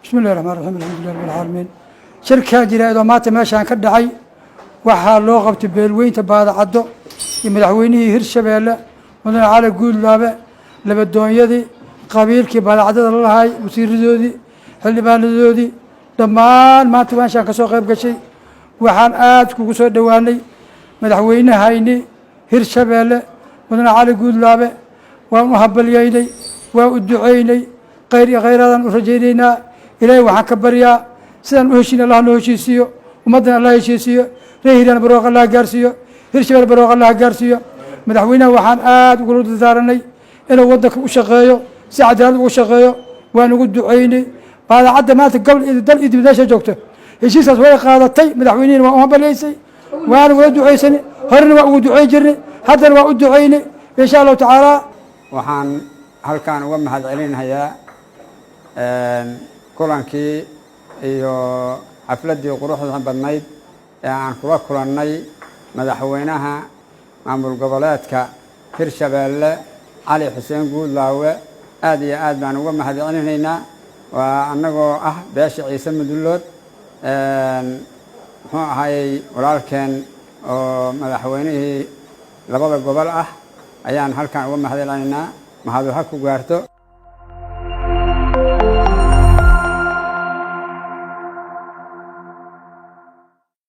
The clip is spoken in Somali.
بسم الله الرحمن الرحيم الحمد لله رب العالمين شركة جرائد ومات ماشان كدحي waxaa loo qabtay beelweynta baadacado iyo madaxweynihii hirshabeelle mudane cali guudlaabe labadoonyadii qabiilkii baadacadada la lahay wasiiradoodii xildhibaanadoodii dhammaan maanta meeshaan ka soo qayb gashay waxaan aad kugu soo dhowaanay madaxweynahayni hirshabeelle mudane cali guudlaabe waan u habalyeynay waan u duceynay khayr iyo khayraadaan u rajaynaynaa ilaahay waxaan ka baryaa sidaan u heshiin allah noo heshiisiiyo ummaddana allah heshiisiiyo reehirana barooq allah gaarsiiyo hirshabeelle barooq allah gaarsiiyo madaxweynaha waxaan aad ugula dardaaranay inuu waddanka u shaqeeyo si cadaalad ugu shaqeeyo waan ugu duceynay baadacadda maanta gobol iyo dal iyo dibadasha joogto heshiiskaas way qaadatay madaxweynihina waa u habalyeysay waana wada duceysanay horena waa ugu ducey jirnay haddana waa u duceynay insha allahu tacaala waxaan halkaan uga mahad celinayaa kulankii iyo xafladdii quruxda badnayd ee aan kula kulannay madaxweynaha maamul goboleedka hirshabeelle cali xuseen guudlaawe aad iyo aad baan uga mahad celinaynaa waa annagoo ah beesha ciise mudullood muxuu ahayey walaalkeen oo madaxweynihii labada gobol ah ayaan halkaan uga mahad celinaynaa mahadu ha ku gaarto.